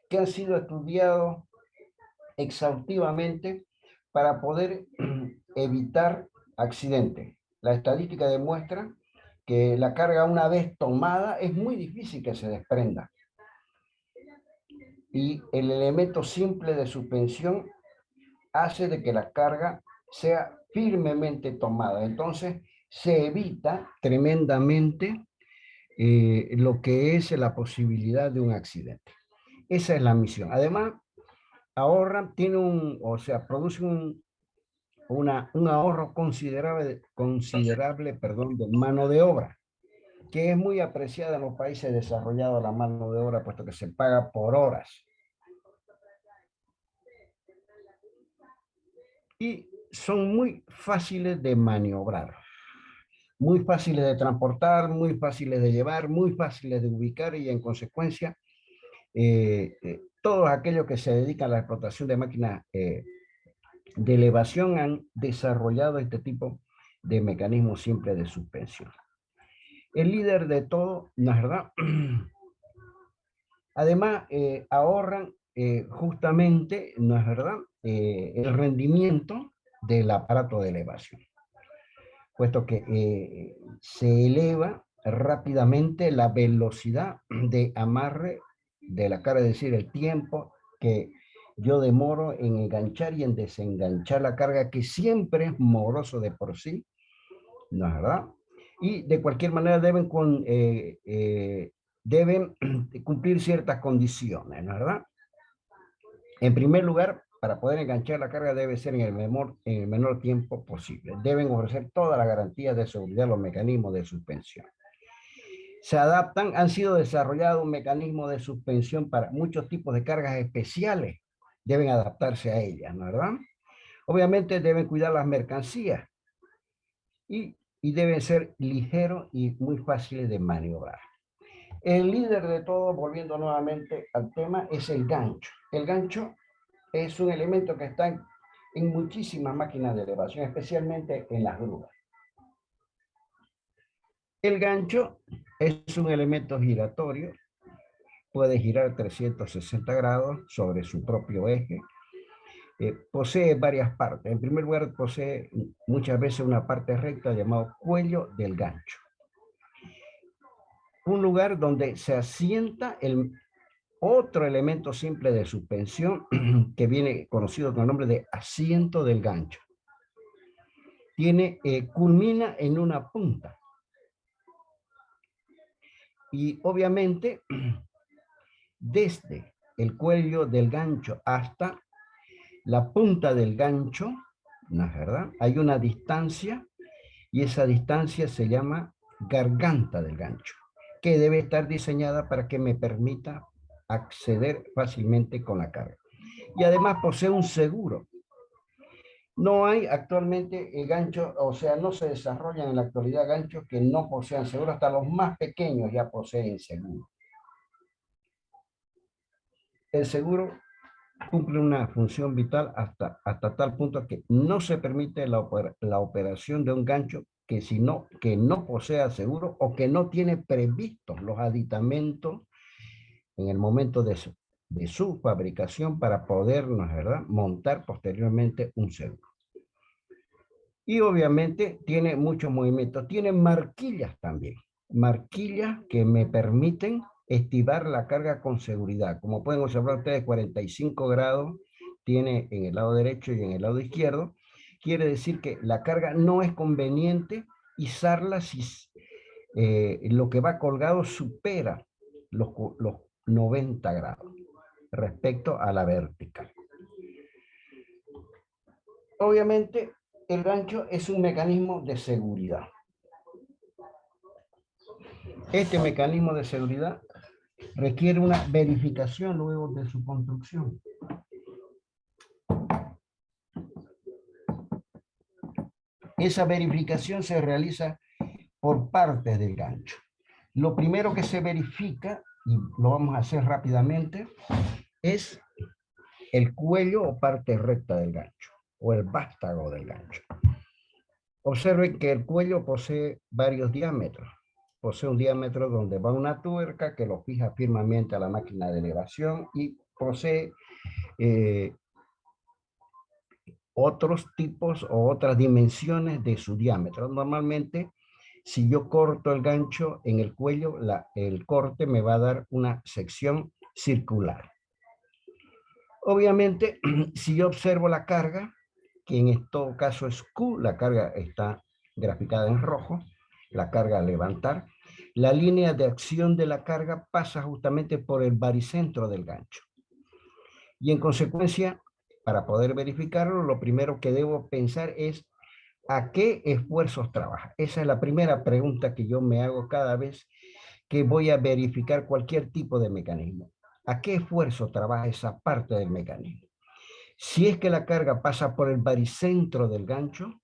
que han sido estudiados exhaustivamente para poder evitar accidentes. La estadística demuestra que la carga una vez tomada es muy difícil que se desprenda. Y el elemento simple de suspensión hace de que la carga sea firmemente tomada. Entonces se evita tremendamente lo que es la posibilidad de un accidente. Esa es la misión. Además, ahorra, produce un ahorro considerable, perdón, de mano de obra, que es muy apreciada en los países desarrollados la mano de obra, puesto que se paga por horas. Y son muy fáciles de maniobrar, muy fáciles de transportar, muy fáciles de llevar, muy fáciles de ubicar y en consecuencia todos aquellos que se dedican a la explotación de máquinas de elevación han desarrollado este tipo de mecanismos simples de suspensión. El líder de todo, ¿no es verdad? Además, ahorran justamente, ¿no es verdad?, el rendimiento del aparato de elevación, puesto que se eleva rápidamente la velocidad de amarre de la carga, es decir, el tiempo que yo demoro en enganchar y en desenganchar la carga, que siempre es moroso de por sí, ¿no es verdad? Y de cualquier manera deben cumplir ciertas condiciones, ¿no es verdad? En primer lugar, para poder enganchar la carga debe ser en el menor tiempo posible. Deben ofrecer todas las garantías de seguridad los mecanismos de suspensión. Se adaptan, han sido desarrollados un mecanismo de suspensión para muchos tipos de cargas especiales. Deben adaptarse a ellas, ¿no es verdad? Obviamente deben cuidar las mercancías y deben ser ligeros y muy fáciles de maniobrar. El líder de todo, volviendo nuevamente al tema, es el gancho. El gancho es un elemento que está en muchísimas máquinas de elevación, especialmente en las grúas. El gancho es un elemento giratorio, puede girar 360 grados sobre su propio eje. Posee varias partes. En primer lugar, posee muchas veces una parte recta llamado cuello del gancho. Un lugar donde se asienta otro elemento simple de suspensión que viene conocido con el nombre de asiento del gancho. Culmina en una punta. Y obviamente, desde el cuello del gancho hasta la punta del gancho, ¿no es verdad?, hay una distancia y esa distancia se llama garganta del gancho, que debe estar diseñada para que me permita acceder fácilmente con la carga. Y además posee un seguro. No hay actualmente ganchos, o sea, no se desarrollan en la actualidad ganchos que no posean seguro, hasta los más pequeños ya poseen seguro. El seguro cumple una función vital hasta tal punto que no se permite la operación de un gancho que no posea seguro o que no tiene previstos los aditamentos en el momento de su fabricación para podernos, ¿verdad?, montar posteriormente un seguro. Y obviamente tiene muchos movimientos. Tiene marquillas también. Marquillas que me permiten estivar la carga con seguridad. Como pueden observar ustedes, 45 grados tiene en el lado derecho y en el lado izquierdo. Quiere decir que la carga no es conveniente izarla si lo que va colgado supera los 90 grados respecto a la vertical. Obviamente, el gancho es un mecanismo de seguridad. Este mecanismo de seguridad requiere una verificación luego de su construcción. Esa verificación se realiza por partes del gancho. Lo primero que se verifica, y lo vamos a hacer rápidamente, es el cuello o parte recta del gancho, o el vástago del gancho. Observen que el cuello posee varios diámetros. Posee un diámetro donde va una tuerca que lo fija firmemente a la máquina de elevación y posee otros tipos o otras dimensiones de su diámetro. Normalmente, si yo corto el gancho en el cuello, el corte me va a dar una sección circular. Obviamente, si yo observo la carga, que en todo caso es Q, la carga está graficada en rojo, la carga a levantar, la línea de acción de la carga pasa justamente por el baricentro del gancho. Y en consecuencia, para poder verificarlo, lo primero que debo pensar es ¿a qué esfuerzos trabaja? Esa es la primera pregunta que yo me hago cada vez que voy a verificar cualquier tipo de mecanismo. ¿A qué esfuerzo trabaja esa parte del mecanismo? Si es que la carga pasa por el baricentro del gancho,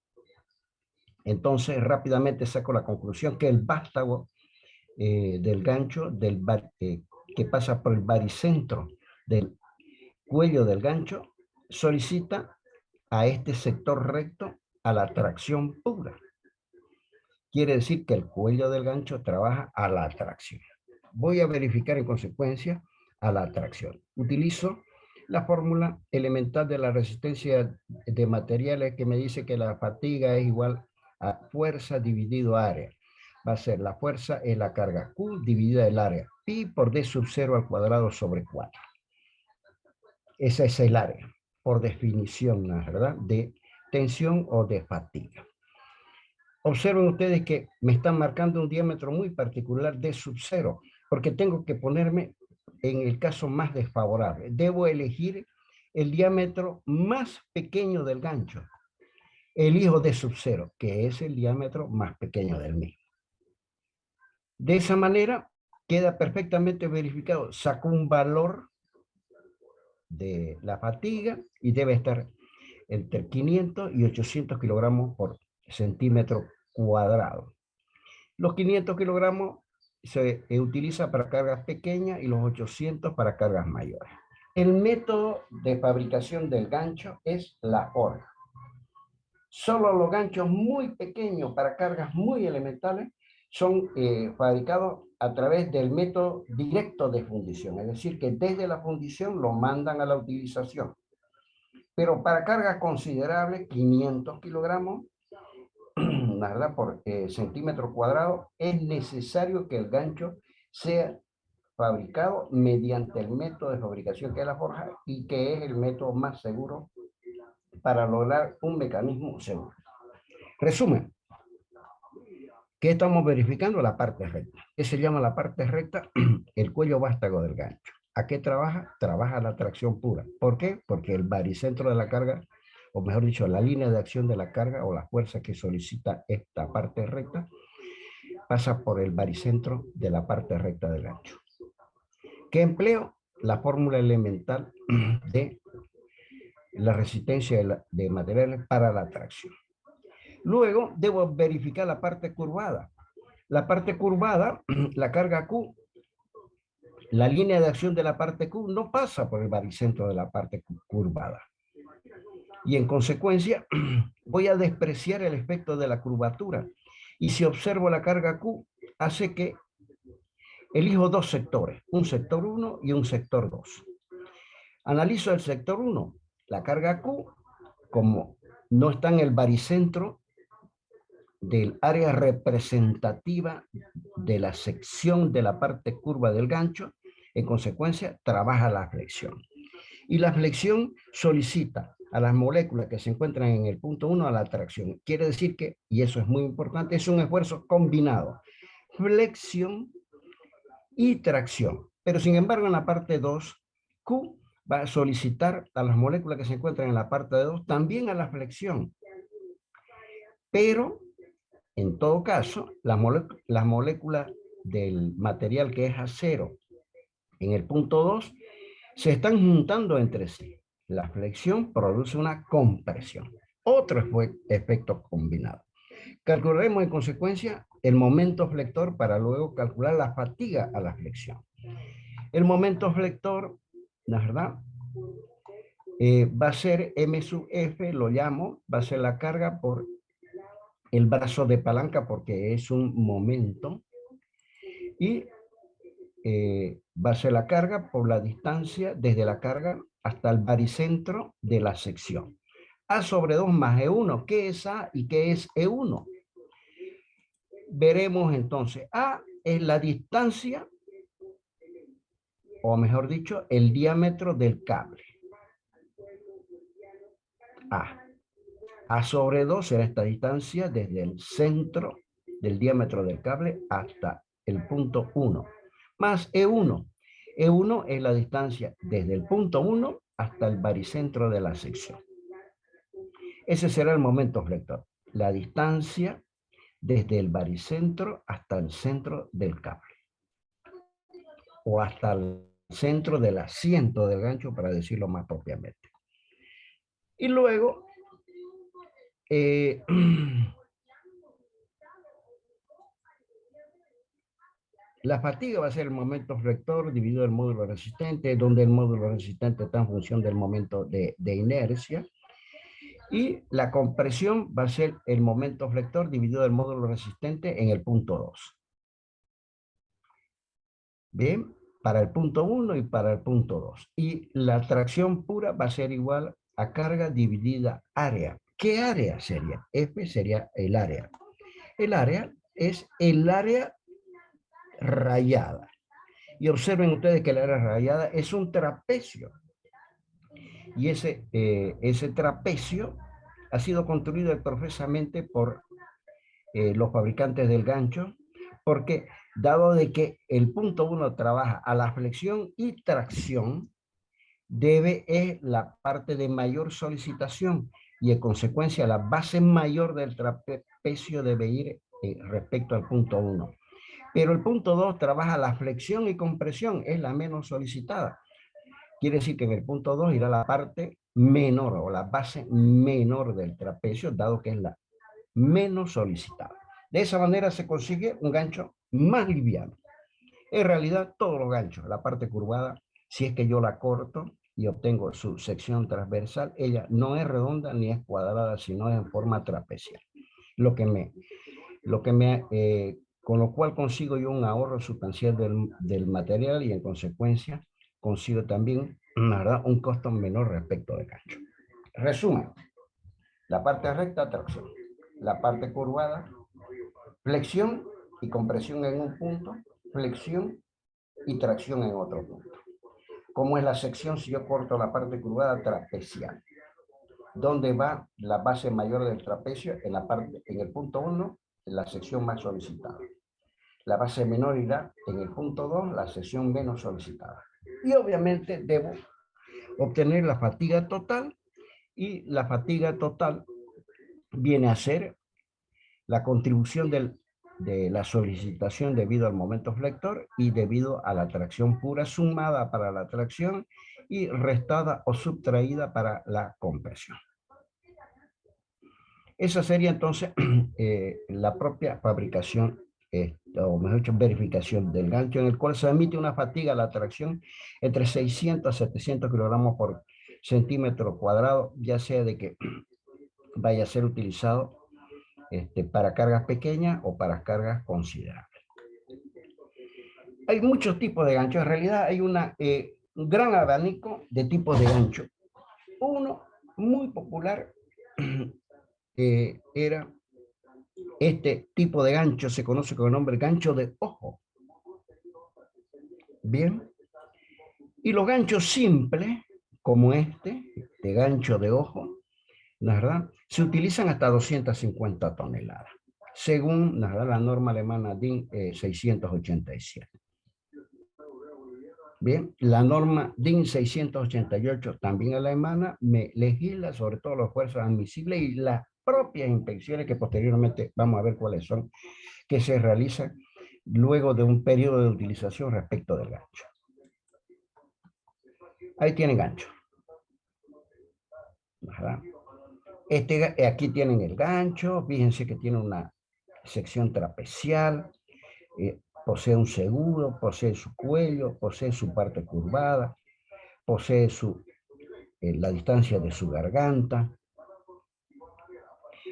entonces rápidamente saco la conclusión que el vástago del gancho que pasa por el baricentro del cuello del gancho solicita a este sector recto a la tracción pura. Quiere decir que el cuello del gancho trabaja a la tracción. Voy a verificar en consecuencia a la tracción. Utilizo la fórmula elemental de la resistencia de materiales que me dice que la fatiga es igual a fuerza dividido área. Va a ser la fuerza es la carga Q dividida el área. Pi por D sub 0 al cuadrado sobre 4. Esa es el área, por definición, ¿verdad? De tensión o de fatiga. Observen ustedes que me están marcando un diámetro muy particular de sub 0, porque tengo que ponerme en el caso más desfavorable. Debo elegir el diámetro más pequeño del gancho. Elijo de sub 0, que es el diámetro más pequeño del mismo. De esa manera queda perfectamente verificado. Saco un valor de la fatiga y debe estar entre 500 y 800 kilogramos por centímetro cuadrado. Los 500 kilogramos se utiliza para cargas pequeñas y los 800 para cargas mayores. El método de fabricación del gancho es la forja. Solo los ganchos muy pequeños para cargas muy elementales son fabricados a través del método directo de fundición, es decir, que desde la fundición lo mandan a la utilización. Pero para cargas considerables, 500 kilogramos, ¿verdad? Por centímetro cuadrado, es necesario que el gancho sea fabricado mediante el método de fabricación que es la forja y que es el método más seguro para lograr un mecanismo seguro. Resumen, ¿qué estamos verificando? La parte recta. ¿Qué se llama la parte recta? El cuello vástago del gancho. ¿A qué trabaja? Trabaja la tracción pura. ¿Por qué? Porque el baricentro de la carga, o mejor dicho, la línea de acción de la carga o la fuerza que solicita esta parte recta, pasa por el baricentro de la parte recta del gancho. ¿Qué empleo? La fórmula elemental de la resistencia de materiales para la tracción. Luego debo verificar la parte curvada. La parte curvada, la carga Q, la línea de acción de la parte Q no pasa por el baricentro de la parte curvada. Y en consecuencia voy a despreciar el efecto de la curvatura. Y si observo la carga Q, hace que elijo dos sectores, un sector 1 y un sector 2. Analizo el sector 1, la carga Q, como no está en el baricentro del área representativa de la sección de la parte curva del gancho, en consecuencia trabaja la flexión. Y la flexión solicita a las moléculas que se encuentran en el punto 1 a la tracción. Quiere decir que, y eso es muy importante, es un esfuerzo combinado. Flexión y tracción. Pero sin embargo en la parte 2, Q va a solicitar a las moléculas que se encuentran en la parte 2 también a la flexión. Pero en todo caso, las moléculas del material que es acero en el punto 2 se están juntando entre sí. La flexión produce una compresión. Otro efecto combinado. Calcularemos en consecuencia el momento flector para luego calcular la fatiga a la flexión. El momento flector, ¿la verdad? Va a ser M sub F, lo llamo, va a ser la carga por el brazo de palanca porque es un momento. Y va a ser la carga por la distancia desde la carga hasta el baricentro de la sección. A sobre 2 más E1. ¿Qué es A y qué es E1? Veremos entonces. A es la distancia, o mejor dicho, el diámetro del cable. A sobre 2 será esta distancia desde el centro del diámetro del cable hasta el punto 1, más E1. E1 es la distancia desde el punto 1 hasta el baricentro de la sección. Ese será el momento flector, la distancia desde el baricentro hasta el centro del cable, o hasta el centro del asiento del gancho, para decirlo más propiamente. Y luego, la fatiga va a ser el momento flector dividido el módulo resistente, donde el módulo resistente está en función del momento de inercia. Y la compresión va a ser el momento flector dividido el módulo resistente en el punto 2. Bien, para el punto 1 y para el punto 2. Y la tracción pura va a ser igual a carga dividida área. ¿Qué área sería? F sería el área. El área es el área rayada. Y observen ustedes que el área rayada es un trapecio. Y ese trapecio ha sido construido profusamente por los fabricantes del gancho, porque dado de que el punto 1 trabaja a la flexión y tracción, es la parte de mayor solicitación y en consecuencia la base mayor del trapecio debe ir respecto al punto 1. Pero el punto 2 trabaja la flexión y compresión, es la menos solicitada. Quiere decir que en el punto 2 irá la parte menor o la base menor del trapecio, dado que es la menos solicitada. De esa manera se consigue un gancho más liviano. En realidad, todos los ganchos, la parte curvada, si es que yo la corto y obtengo su sección transversal, ella no es redonda ni es cuadrada, sino es en forma trapezial. Con lo cual consigo yo un ahorro sustancial del material y en consecuencia consigo también, ¿verdad?, un costo menor respecto del gancho. Resumen, la parte recta, tracción. La parte curvada, flexión y compresión en un punto, flexión y tracción en otro punto. ¿Cómo es la sección si yo corto la parte curvada? Trapecial. ¿Dónde va la base mayor del trapecio? En el punto 1, en la sección más solicitada. La base menor irá en el punto 2, la sección menos solicitada. Y obviamente debo obtener la fatiga total, y la fatiga total viene a ser la contribución de la solicitación debido al momento flector y debido a la tracción pura sumada para la tracción y restada o subtraída para la compresión. Esa sería entonces la propia fabricación, o mejor dicho, verificación del gancho, en el cual se emite una fatiga a la tracción entre 600 a 700 kilogramos por centímetro cuadrado, ya sea de que vaya a ser utilizado para cargas pequeñas o para cargas considerables. Hay muchos tipos de ganchos. En realidad hay un gran abanico de tipos de gancho. Uno muy popular era este tipo de gancho, se conoce con el nombre gancho de ojo. Bien. Y los ganchos simples, como de gancho de ojo, ¿la verdad?, se utilizan hasta 250 toneladas, según la norma alemana DIN 687. Bien, la norma DIN 688, también alemana, me legisla sobre todo los esfuerzos admisibles y las propias inspecciones que posteriormente vamos a ver cuáles son, que se realizan luego de un periodo de utilización respecto del gancho. Ahí tienen gancho. ¿Verdad? Aquí tienen el gancho, fíjense que tiene una sección trapecial, posee un seguro, posee su cuello, posee su parte curvada, posee la distancia de su garganta.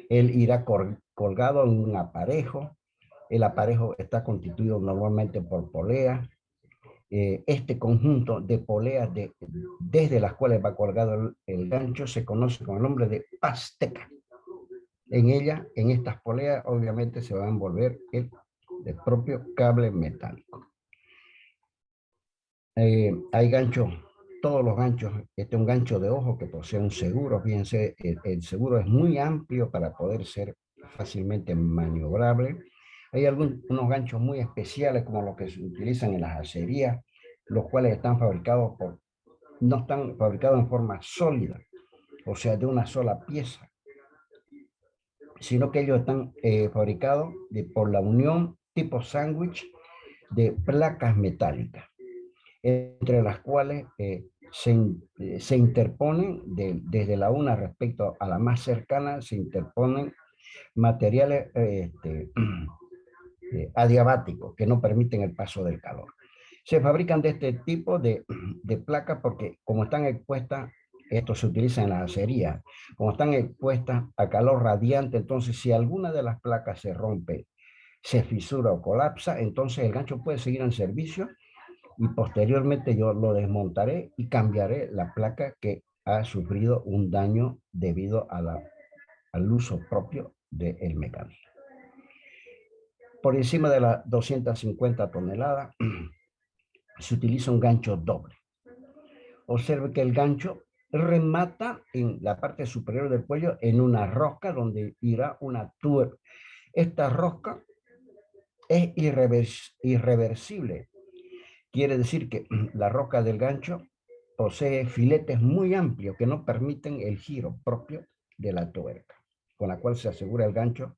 Él irá colgado en un aparejo. El aparejo está constituido normalmente por polea. este conjunto de poleas desde las cuales va colgado el gancho se conoce con el nombre de pasteca. En ella, en estas poleas, obviamente se va a envolver el propio cable metálico. Hay ganchos, todos los ganchos, este es un gancho de ojo que posee un seguro. Fíjense, el seguro es muy amplio para poder ser fácilmente maniobrable. Hay unos ganchos muy especiales como los que se utilizan en las acerías, los cuales están fabricados no están fabricados en forma sólida, o sea, de una sola pieza, sino que ellos están fabricados por la unión tipo sándwich de placas metálicas, entre las cuales se interponen, desde la una respecto a la más cercana, se interponen materiales adiabáticos que no permiten el paso del calor. Se fabrican de este tipo de placas porque como están expuestas, esto se utiliza en las acerías, como están expuestas a calor radiante, entonces si alguna de las placas se rompe, se fisura o colapsa, entonces el gancho puede seguir en servicio y posteriormente yo lo desmontaré y cambiaré la placa que ha sufrido un daño debido al uso propio del mecanismo. Por encima de las 250 toneladas se utiliza un gancho doble. Observe que el gancho remata en la parte superior del cuello en una rosca donde irá una tuerca. Esta rosca es irreversible. Quiere decir que la rosca del gancho posee filetes muy amplios que no permiten el giro propio de la tuerca, con la cual se asegura el gancho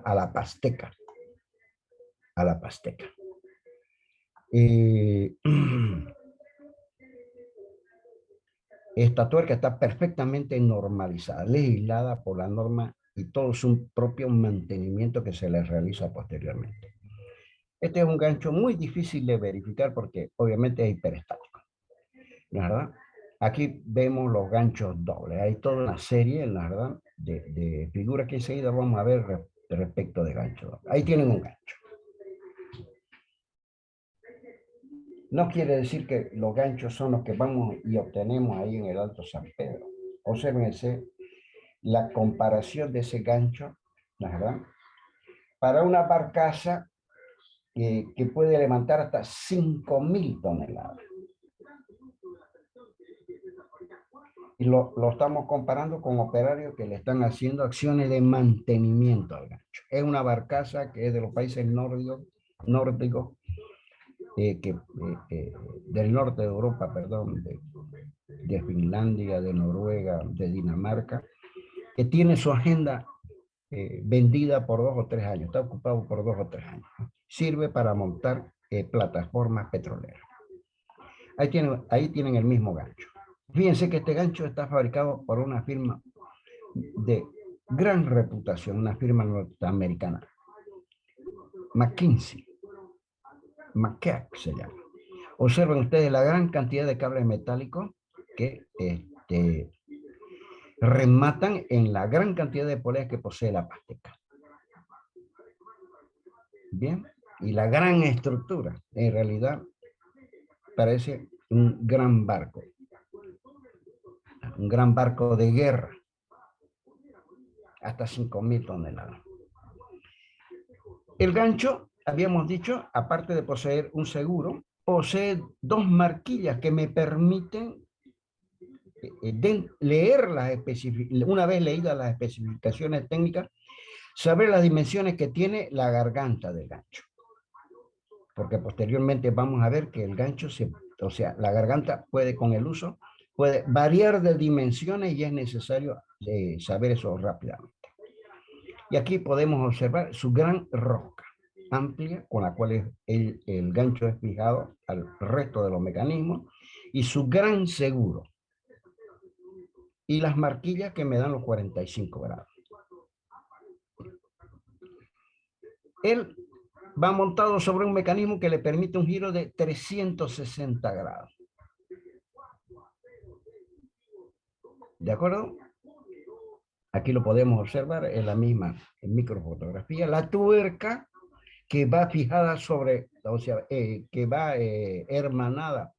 a la pasteca. A la pasteca. Esta tuerca está perfectamente normalizada, legislada por la norma y todo su propio mantenimiento que se le realiza posteriormente. Este es un gancho muy difícil de verificar porque obviamente es hiperestático, ¿verdad? Aquí vemos los ganchos dobles. Hay toda una serie, la verdad, de figuras que enseguida vamos a ver respecto de gancho doble. Ahí tienen un gancho. No quiere decir que los ganchos son los que vamos y obtenemos ahí en el Alto San Pedro. Obsérvense la comparación de ese gancho, ¿verdad? Para una barcaza que puede levantar hasta 5.000 toneladas. Y lo estamos comparando con operarios que le están haciendo acciones de mantenimiento al gancho. Es una barcaza que es de los países nórdicos, del norte de Europa, perdón, de Finlandia, de Noruega, de Dinamarca, que tiene su agenda vendida por 2 o 3 años, está ocupado por 2 o 3 años. Sirve para montar plataformas petroleras. Ahí tienen el mismo gancho. Fíjense que este gancho está fabricado por una firma de gran reputación, una firma norteamericana, McKinsey, McKeck se llama. Observen ustedes la gran cantidad de cables metálicos que rematan en la gran cantidad de poleas que posee la pasteca. Bien, y la gran estructura, en realidad, parece un gran barco de guerra, hasta 5.000 toneladas. El gancho, habíamos dicho, aparte de poseer un seguro, posee 2 marquillas que me permiten leer una vez leídas las especificaciones técnicas, saber las dimensiones que tiene la garganta del gancho. Porque posteriormente vamos a ver que el gancho, o sea, la garganta puede con el uso, puede variar de dimensiones y es necesario saber eso rápidamente. Y aquí podemos observar su gran rosca amplia con la cual el gancho es fijado al resto de los mecanismos y su gran seguro y las marquillas que me dan los 45 grados. Él va montado sobre un mecanismo que le permite un giro de 360 grados. ¿De acuerdo? Aquí lo podemos observar en la misma microfotografía. La tuerca que va fijada sobre, o sea, que va hermanada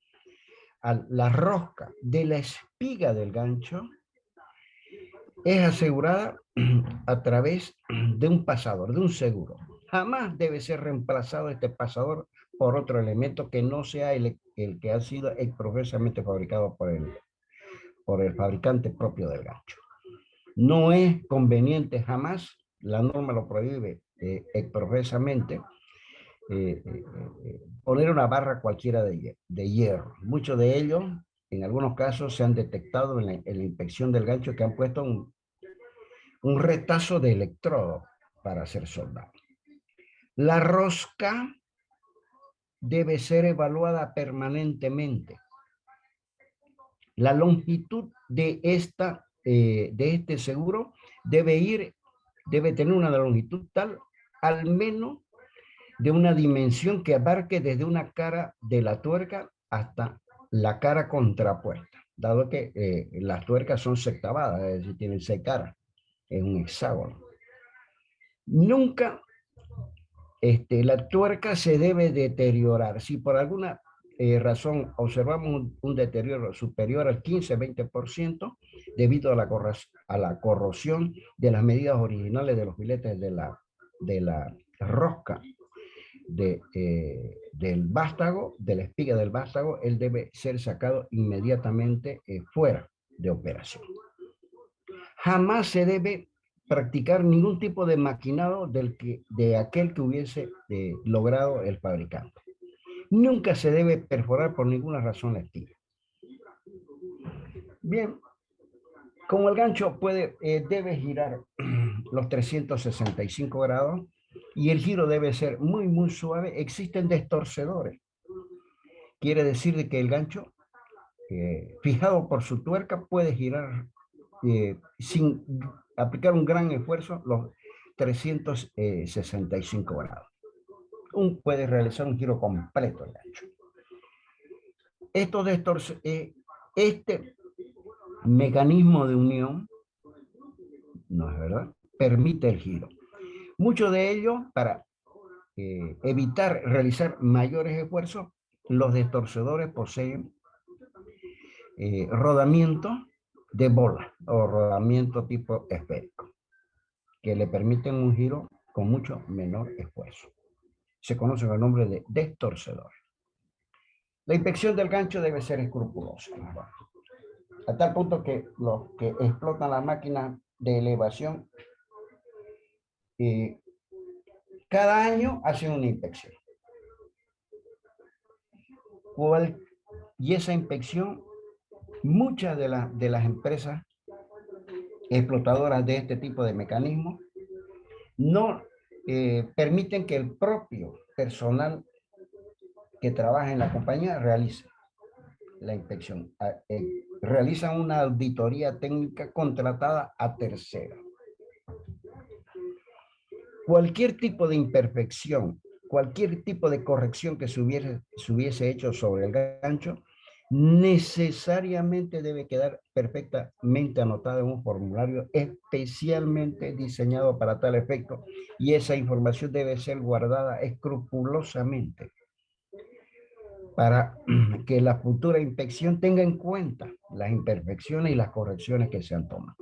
a la rosca de la espiga del gancho, es asegurada a través de un pasador, de un seguro. Jamás debe ser reemplazado este pasador por otro elemento que no sea el que ha sido exprofesamente fabricado por el fabricante propio del gancho. No es conveniente jamás, la norma lo prohíbe exprofesamente, poner una barra cualquiera de hierro. Muchos de ellos, en algunos casos, se han detectado en la inspección del gancho que han puesto un retazo de electrodo para hacer soldado. La rosca debe ser evaluada permanentemente. La longitud de este seguro debe tener una longitud tal, al menos de una dimensión que abarque desde una cara de la tuerca hasta la cara contrapuesta, dado que las tuercas son sextavadas, es decir, tienen 6 caras, es un hexágono. Nunca la tuerca se debe deteriorar. Si por alguna razón observamos un deterioro superior al 15-20% debido a la corrosión de las medidas originales de los filetes de la rosca del vástago, de la espiga del vástago, él debe ser sacado inmediatamente fuera de operación. Jamás se debe practicar ningún tipo de maquinado de aquel que hubiese logrado el fabricante. Nunca se debe perforar por ninguna razón la espiga. Bien, como el gancho debe girar los 365 grados y el giro debe ser muy, muy suave, existen destorcedores. Quiere decir que el gancho, fijado por su tuerca, puede girar sin aplicar un gran esfuerzo los 365 grados. Puede realizar un giro completo el gancho. Este mecanismo de unión, no es verdad, permite el giro. Muchos de ellos, para evitar realizar mayores esfuerzos, los destorcedores poseen rodamiento de bola o rodamiento tipo esférico, que le permiten un giro con mucho menor esfuerzo. Se conoce con el nombre de destorcedor. La inspección del gancho debe ser escrupulosa, ¿no? A tal punto que los que explotan la máquina de elevación cada año hacen una inspección. Y esa inspección, muchas de las empresas explotadoras de este tipo de mecanismos no permiten que el propio personal que trabaja en la compañía realice la inspección. Realizan una auditoría técnica contratada a tercero. Cualquier tipo de imperfección, cualquier tipo de corrección que se hubiese hecho sobre el gancho, necesariamente debe quedar perfectamente anotada en un formulario especialmente diseñado para tal efecto, y esa información debe ser guardada escrupulosamente para que la futura inspección tenga en cuenta las imperfecciones y las correcciones que se han tomado.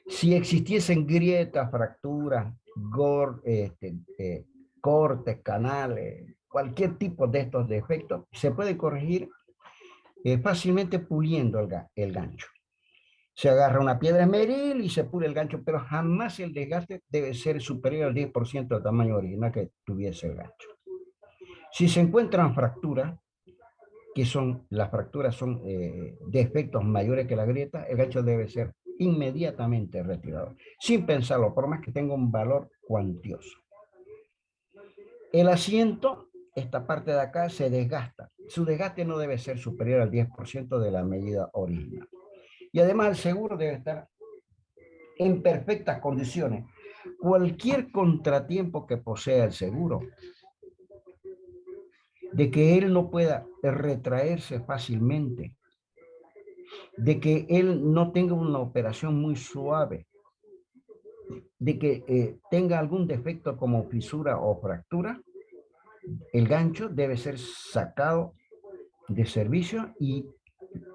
Si existiesen grietas, fracturas, cortes, canales, cualquier tipo de estos defectos, se puede corregir fácilmente puliendo el gancho. Se agarra una piedra esmeril y se pule el gancho, pero jamás el desgaste debe ser superior al 10% del tamaño original que tuviese el gancho. Si se encuentran fracturas, las fracturas son defectos mayores que la grieta, el gancho debe ser inmediatamente retirado, sin pensarlo, por más que tenga un valor cuantioso. El asiento, esta parte de acá, se desgasta. Su desgaste no debe ser superior al 10% de la medida original. Y además el seguro debe estar en perfectas condiciones. Cualquier contratiempo que posea el seguro, de que él no pueda retraerse fácilmente, de que él no tenga una operación muy suave, de que tenga algún defecto como fisura o fractura, el gancho debe ser sacado de servicio y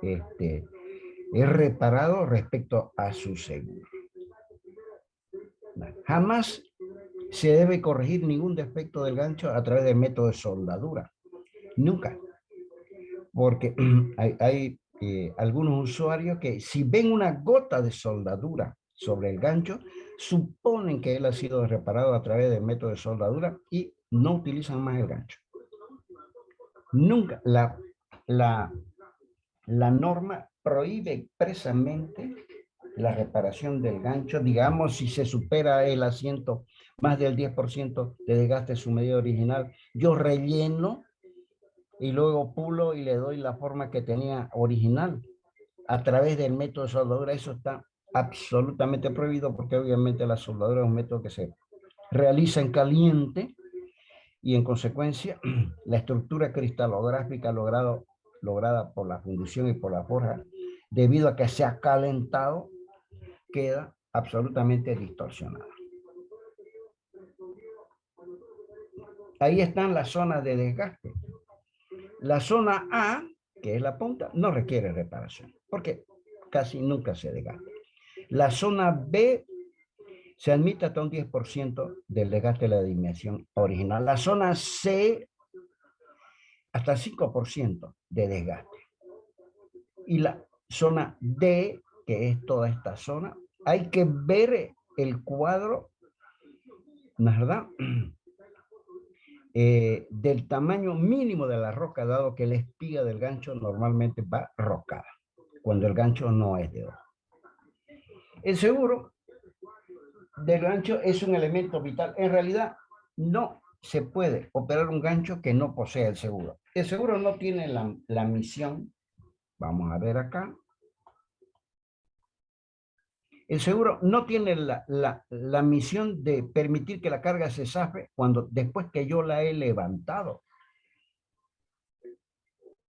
es reparado respecto a su seguro. Jamás se debe corregir ningún defecto del gancho a través del método de soldadura. Nunca. Porque hay algunos usuarios que si ven una gota de soldadura sobre el gancho, suponen que él ha sido reparado a través del método de soldadura y no utilizan más el gancho. Nunca. La norma prohíbe expresamente la reparación del gancho, digamos, si se supera el asiento más del 10% de desgaste de su medida original, yo relleno y luego pulo y le doy la forma que tenía original a través del método de soldadura. Eso está absolutamente prohibido porque obviamente la soldadura es un método que se realiza en caliente y en consecuencia la estructura cristalográfica lograda por la fundición y por la forja, debido a que se ha calentado, queda absolutamente distorsionada. Ahí están las zonas de desgaste. La zona A, que es la punta, no requiere reparación, porque casi nunca se desgasta. La zona B se admite hasta un 10% del desgaste de la dimensión original. La zona C, hasta el 5% de desgaste. Y la zona D, que es toda esta zona, hay que ver el cuadro, ¿verdad? Del tamaño mínimo de la roca, dado que la espiga del gancho normalmente va rocada, cuando el gancho no es de oro. El seguro del gancho es un elemento vital. En realidad, no se puede operar un gancho que no posea el seguro. El seguro no tiene la misión, vamos a ver acá. El seguro no tiene la misión de permitir que la carga se zafe después que yo la he levantado.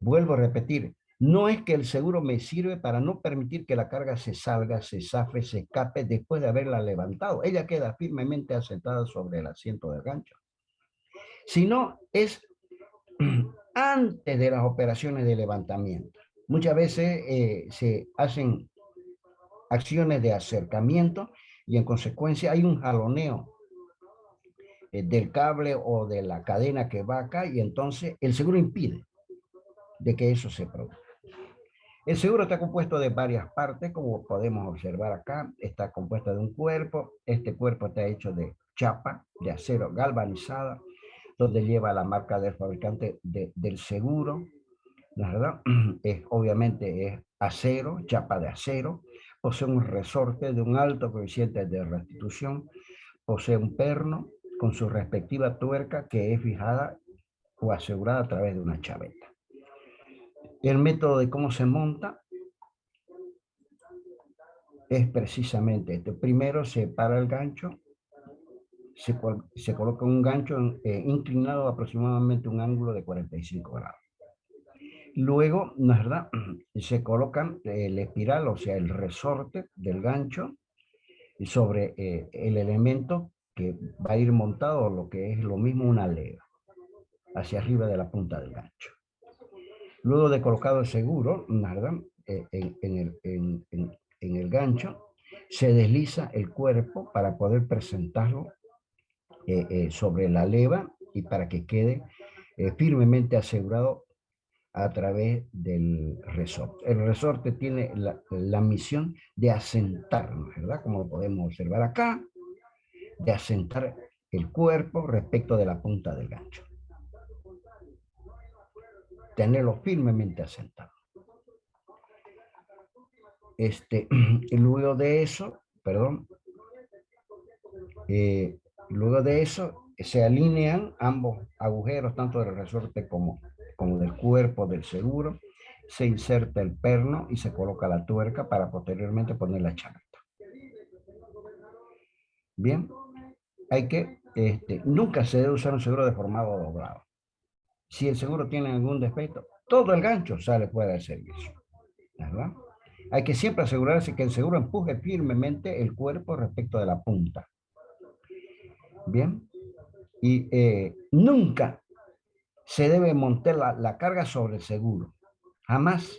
Vuelvo a repetir, no es que el seguro me sirve para no permitir que la carga se salga, se zafe, se escape después de haberla levantado. Ella queda firmemente asentada sobre el asiento del gancho. Sino es antes de las operaciones de levantamiento. Muchas veces se hacen acciones de acercamiento y en consecuencia hay un jaloneo del cable o de la cadena que va acá y entonces el seguro impide de que eso se produzca. El seguro está compuesto de varias partes, como podemos observar acá. Está compuesto de un cuerpo. Este cuerpo está hecho de chapa, de acero galvanizada, donde lleva la marca del fabricante del seguro, ¿verdad? Obviamente es acero, chapa de acero. Posee un resorte de un alto coeficiente de restitución. Posee un perno con su respectiva tuerca que es fijada o asegurada a través de una chaveta. El método de cómo se monta es precisamente este. Primero se para el gancho, se coloca un gancho inclinado aproximadamente un ángulo de 45 grados. Luego, ¿verdad? Se colocan el espiral, o sea, el resorte del gancho sobre el elemento que va a ir montado, lo que es lo mismo una leva, hacia arriba de la punta del gancho. Luego de colocado el seguro, ¿verdad? En el gancho, se desliza el cuerpo para poder presentarlo sobre la leva y para que quede firmemente asegurado a través del resorte. El resorte tiene la misión de asentarnos, ¿verdad? Como lo podemos observar acá, de asentar el cuerpo respecto de la punta del gancho. Tenerlo firmemente asentado. Luego de eso, perdón, luego de eso se alinean ambos agujeros, tanto del resorte como del cuerpo del seguro, se inserta el perno y se coloca la tuerca para posteriormente poner la chaveta. Bien, hay que, nunca se debe usar un seguro deformado o doblado. Si el seguro tiene algún defecto, todo el gancho sale fuera del servicio, ¿verdad? Hay que siempre asegurarse que el seguro empuje firmemente el cuerpo respecto de la punta. Bien. Y nunca se debe montar la carga sobre el seguro. Jamás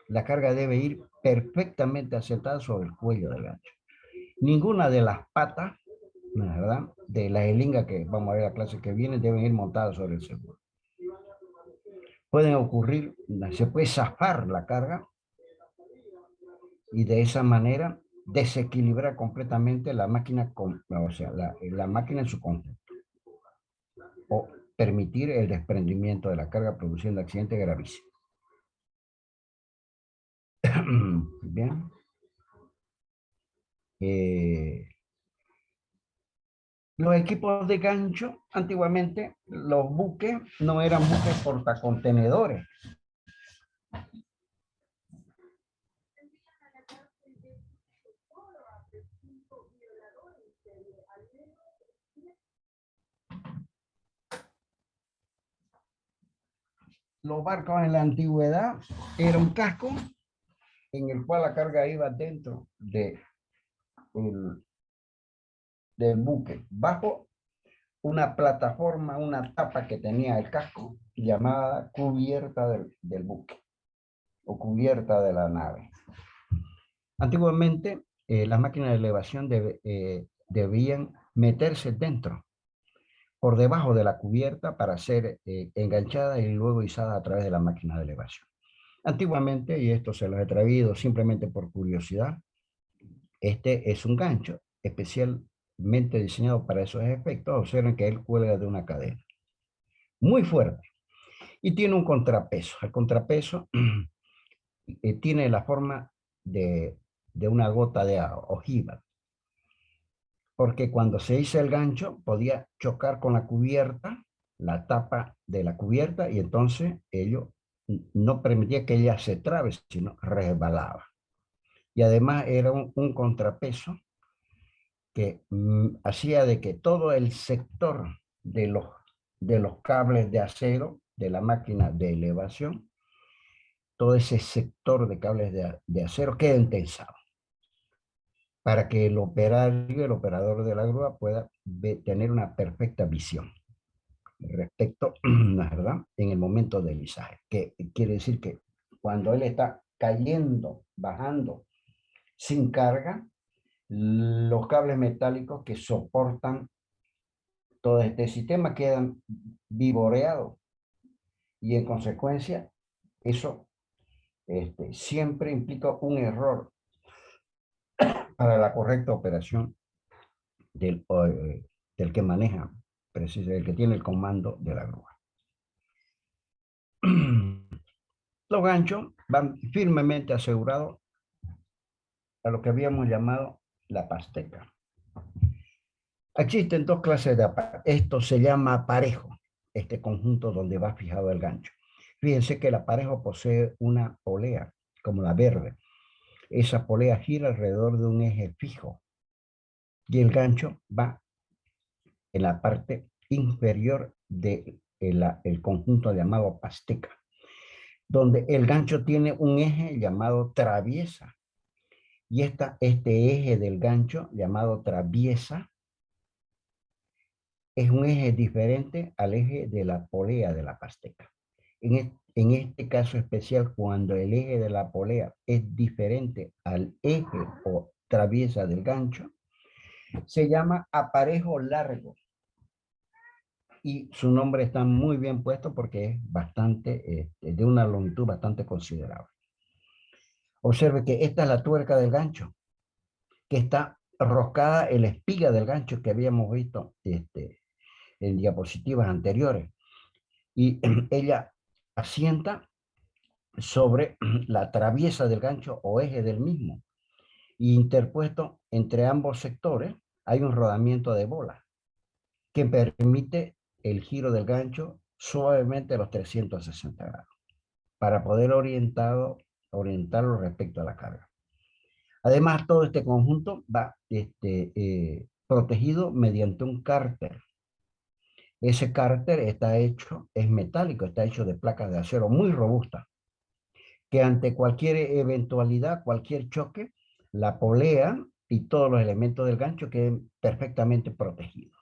la carga debe ir perfectamente asentada sobre el cuello del gancho. Ninguna de las patas, ¿verdad?, de la helinga que vamos a ver la clase que viene, deben ir montadas sobre el seguro. Pueden ocurrir, se puede zafar la carga y de esa manera desequilibrar completamente la máquina, o sea, la máquina en su conjunto, o permitir el desprendimiento de la carga produciendo accidentes gravísimos. Bien. Los equipos de gancho, antiguamente, los buques no eran buques portacontenedores. Los barcos en la antigüedad era un casco en el cual la carga iba dentro del buque, bajo una plataforma, una tapa que tenía el casco llamada cubierta del buque o cubierta de la nave. Antiguamente, las máquinas de elevación debían meterse dentro, por debajo de la cubierta, para ser enganchadas y luego izadas a través de la máquina de elevación. Antiguamente, y esto se los he traído simplemente por curiosidad, este es un gancho especialmente diseñado para esos efectos. Observen que él cuelga de una cadena muy fuerte y tiene un contrapeso. El contrapeso tiene la forma de una gota de agua, ojiva, porque cuando se hizo el gancho podía chocar con la cubierta, la tapa de la cubierta, y entonces ello no permitía que ella se trabe, sino resbalaba. Y además era un contrapeso que hacía de que todo el sector de los cables de acero de la máquina de elevación, todo ese sector de cables de acero quede entensado, para que el operario, el operador de la grúa, pueda tener una perfecta visión respecto, ¿verdad?, en el momento del izaje. Que quiere decir que cuando él está cayendo, bajando sin carga, los cables metálicos que soportan todo este sistema quedan vivoreados, y en consecuencia eso siempre implica un error para la correcta operación del que maneja, el que tiene el comando de la grúa. Los ganchos van firmemente asegurados a lo que habíamos llamado la pasteca. Existen dos clases de aparejo. Esto se llama aparejo, este conjunto donde va fijado el gancho. Fíjense que el aparejo posee una polea, como la verde. Esa polea gira alrededor de un eje fijo y el gancho va en la parte inferior del el conjunto llamado pasteca, donde el gancho tiene un eje llamado traviesa, y este eje del gancho llamado traviesa es un eje diferente al eje de la polea de la pasteca. En este caso especial, cuando el eje de la polea es diferente al eje o traviesa del gancho, se llama aparejo largo. Y su nombre está muy bien puesto porque es bastante, de una longitud bastante considerable. Observe que esta es la tuerca del gancho, que está roscada en la espiga del gancho que habíamos visto en diapositivas anteriores. Y ella asienta sobre la traviesa del gancho o eje del mismo. Y interpuesto entre ambos sectores hay un rodamiento de bola que permite el giro del gancho suavemente a los 360 grados para poder orientarlo respecto a la carga. Además, todo este conjunto va protegido mediante un cárter. Ese cárter es metálico, está hecho de placas de acero muy robustas, que ante cualquier eventualidad, cualquier choque, la polea y todos los elementos del gancho queden perfectamente protegidos.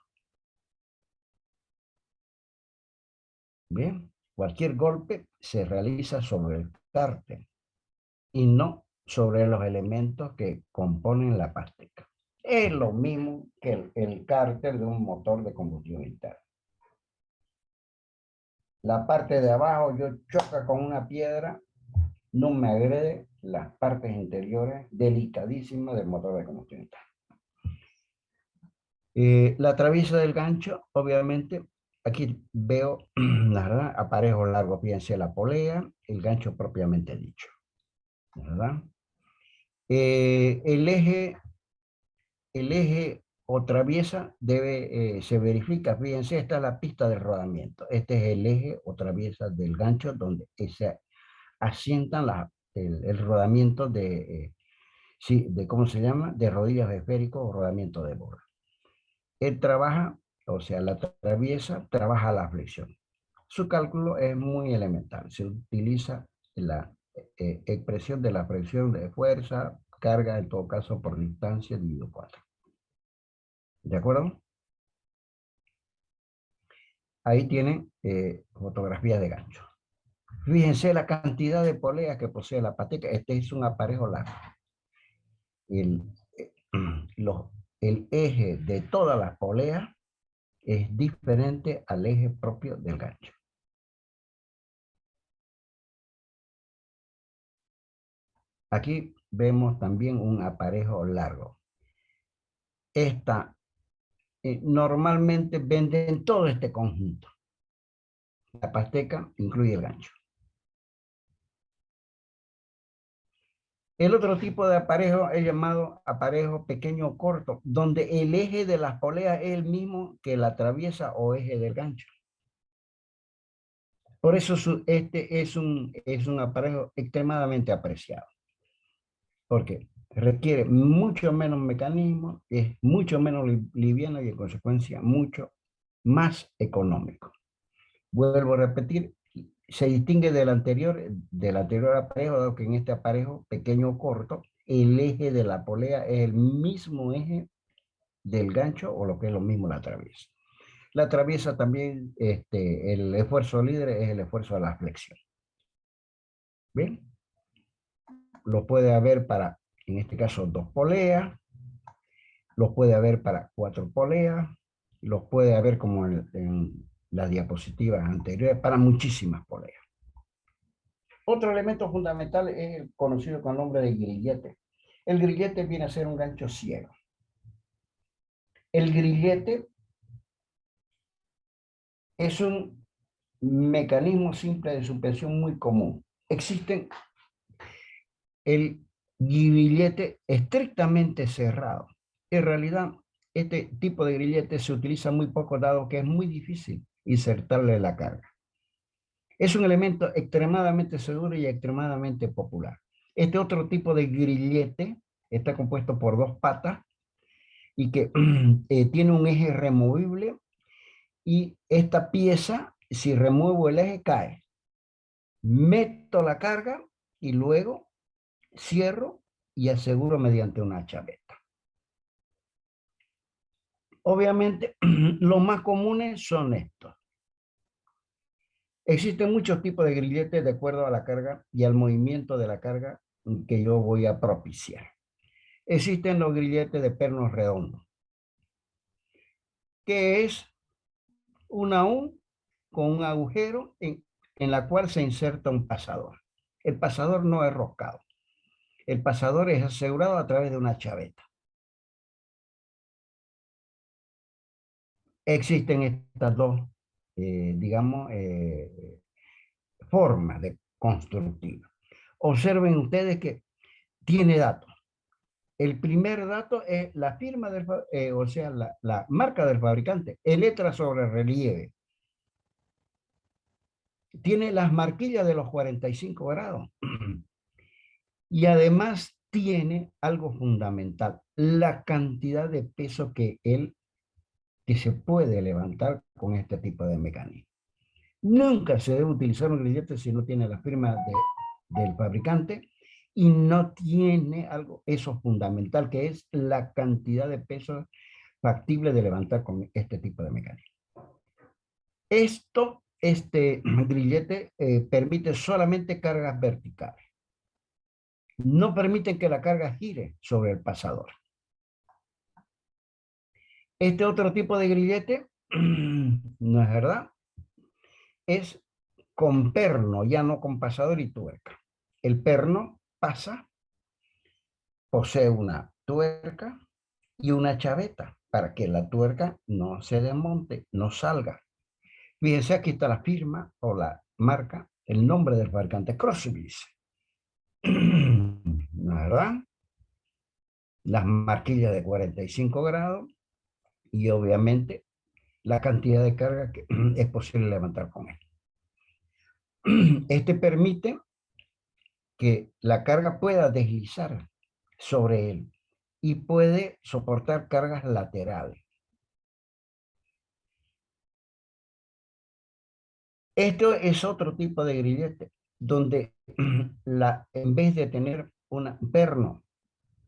Bien, cualquier golpe se realiza sobre el cárter y no sobre los elementos que componen la pasteca. Es lo mismo que el cárter de un motor de combustión interna. La parte de abajo yo choca con una piedra, no me agrede las partes interiores delicadísimas del motor de combustión interna. La traviesa del gancho, obviamente, aquí veo, la verdad, aparejo largo, fíjense la polea, el gancho propiamente dicho, ¿verdad? El eje o traviesa se verifica, fíjense, esta es la pista de rodamiento, este es el eje o traviesa del gancho donde se asientan el rodamiento sí, ¿cómo se llama? De rodillas de esférico o rodamiento de bola. Él trabaja, o sea, la traviesa trabaja la flexión. Su cálculo es muy elemental. Se utiliza la expresión de la fricción de fuerza, carga, en todo caso, por distancia dividido 4. ¿De acuerdo? Ahí tienen fotografías de gancho. Fíjense la cantidad de poleas que posee la pateca. Este es un aparejo largo. El, eh, los, el eje de todas las poleas es diferente al eje propio del gancho. Aquí vemos también un aparejo largo. Normalmente venden todo este conjunto. La pasteca incluye el gancho. El otro tipo de aparejo es llamado aparejo pequeño o corto, donde el eje de las poleas es el mismo que la traviesa o eje del gancho. Por eso este es un aparejo extremadamente apreciado, porque requiere mucho menos mecanismo, es mucho menos liviano y en consecuencia mucho más económico. Vuelvo a repetir, se distingue del anterior aparejo, dado que en este aparejo pequeño o corto, el eje de la polea es el mismo eje del gancho o lo que es lo mismo la traviesa. La traviesa también, el esfuerzo líder es el esfuerzo de la flexión. ¿Bien? Lo puede haber para, en este caso, 2 poleas, los puede haber para 4 poleas, los puede haber como en las diapositivas anteriores para muchísimas poleas. Otro elemento fundamental es el conocido con el nombre de grillete. El grillete viene a ser un gancho ciego. El grillete es un mecanismo simple de suspensión muy común. Existen el grillete estrictamente cerrado. En realidad, este tipo de grillete se utiliza muy poco, dado que es muy difícil insertarle la carga. Es un elemento extremadamente seguro y extremadamente popular. Este otro tipo de grillete está compuesto por 2 patas y que tiene un eje removible, y esta pieza, si remuevo el eje, cae. Meto la carga y luego cierro y aseguro mediante una chaveta. Obviamente, los más comunes son estos. Existen muchos tipos de grilletes de acuerdo a la carga y al movimiento de la carga que yo voy a propiciar. Existen los grilletes de pernos redondos, que es una U con un agujero en la cual se inserta un pasador. El pasador no es roscado. El pasador es asegurado a través de una chaveta. Existen estas dos, digamos, formas de constructiva. Observen ustedes que tiene datos. El primer dato es la firma o sea, la marca del fabricante, en letra sobre relieve. Tiene las marquillas de los 45 grados. Y además tiene algo fundamental, la cantidad de peso que se puede levantar con este tipo de mecanismo. Nunca se debe utilizar un grillete si no tiene la firma del fabricante y no tiene algo, eso fundamental, que es la cantidad de peso factible de levantar con este tipo de mecanismo. Este grillete permite solamente cargas verticales. No permiten que la carga gire sobre el pasador. Este otro tipo de grillete, no es verdad, es con perno, ya no con pasador y tuerca. El perno pasa, posee una tuerca y una chaveta para que la tuerca no se desmonte, no salga. Fíjense, aquí está la firma o la marca, el nombre del fabricante, Crossbiz. ¿No es verdad? Las marquillas de 45 grados y obviamente la cantidad de carga que es posible levantar con él. Este permite que la carga pueda deslizar sobre él y puede soportar cargas laterales. Esto es otro tipo de grillete, donde en vez de tener un perno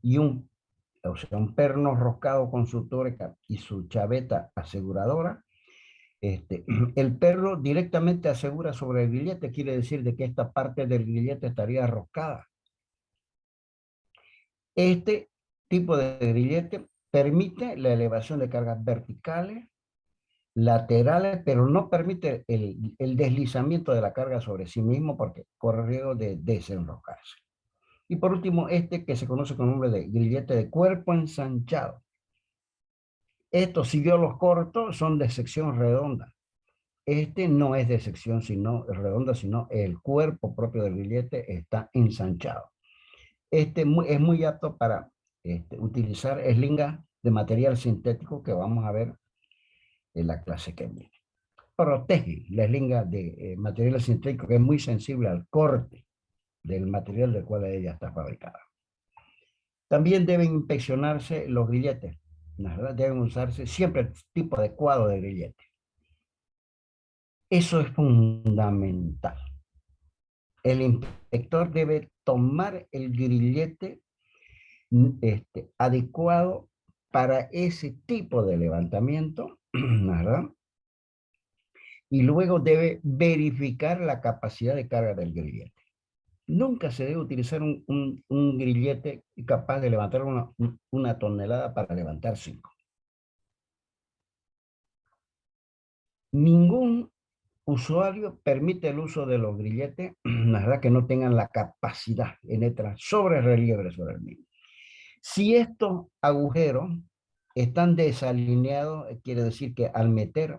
y o sea, un perno roscado con su tuerca y su chaveta aseguradora, el perno directamente asegura sobre el grillete, quiere decir de que esta parte del grillete estaría roscada. Este tipo de grillete permite la elevación de cargas verticales, laterales, pero no permite el deslizamiento de la carga sobre sí mismo porque corre riesgo de desenroscarse. Y por último, este que se conoce con el nombre de grillete de cuerpo ensanchado. Estos, si yo los corto, son de sección redonda. Este no es de sección redonda, sino el cuerpo propio del grillete está ensanchado. Es muy apto para utilizar eslingas de material sintético que vamos a ver en la clase que viene. Protege la eslinga de material sintético que es muy sensible al corte del material del cual ella está fabricada. También deben inspeccionarse los grilletes, ¿verdad? Deben usarse siempre el tipo adecuado de grillete. Eso es fundamental. El inspector debe tomar el grillete adecuado para ese tipo de levantamiento, ¿verdad? Y luego debe verificar la capacidad de carga del grillete. Nunca se debe utilizar un grillete capaz de levantar una tonelada para levantar 5. Ningún usuario permite el uso de los grilletes, la verdad, que no tengan la capacidad en letra sobre relieve sobre el mismo. Si estos agujeros están desalineados, quiere decir que al meter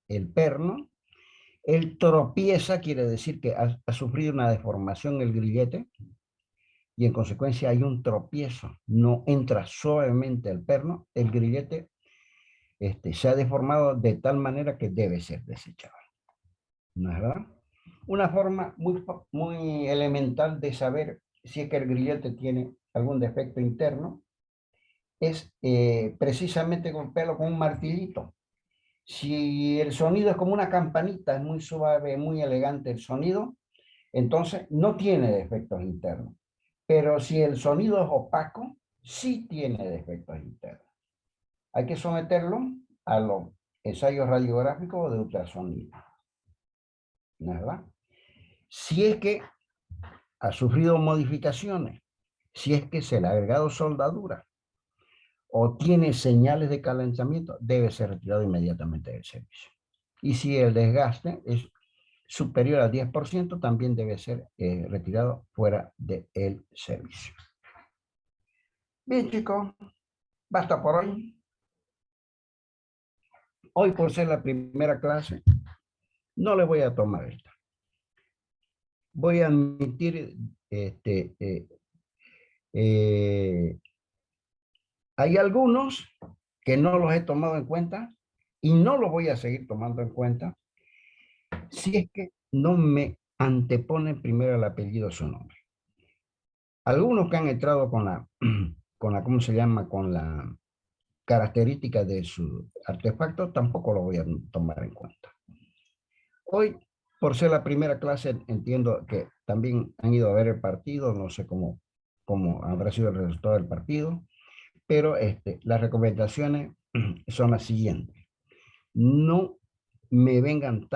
el perno, él tropieza, quiere decir que ha sufrido una deformación el grillete y en consecuencia hay un tropiezo, no entra suavemente el perno, el grillete se ha deformado de tal manera que debe ser desechado. ¿No es verdad? Una forma muy elemental de saber si es que el grillete tiene algún defecto interno es precisamente golpearlo con un martillito. Si el sonido es como una campanita, es muy suave, muy elegante el sonido, entonces no tiene defectos internos. Pero si el sonido es opaco, sí tiene defectos internos. Hay que someterlo a los ensayos radiográficos de ultrasonido. ¿No es verdad? Si es que ha sufrido modificaciones, si es que se le ha agregado soldadura o tiene señales de calentamiento, debe ser retirado inmediatamente del servicio. Y si el desgaste es superior al 10%, también debe ser retirado fuera del servicio. Bien, chicos, basta por hoy. Hoy, por ser la primera clase, no le voy a tomar esta. Voy a admitir, hay algunos que no los he tomado en cuenta y no los voy a seguir tomando en cuenta si es que no me anteponen primero el apellido a su nombre. Algunos que han entrado ¿cómo se llama? Con la característica de su artefacto, tampoco lo voy a tomar en cuenta. Hoy Por ser la primera clase, entiendo que también han ido a ver el partido, no sé cómo habrá sido el resultado del partido, pero las recomendaciones son las siguientes. No me vengan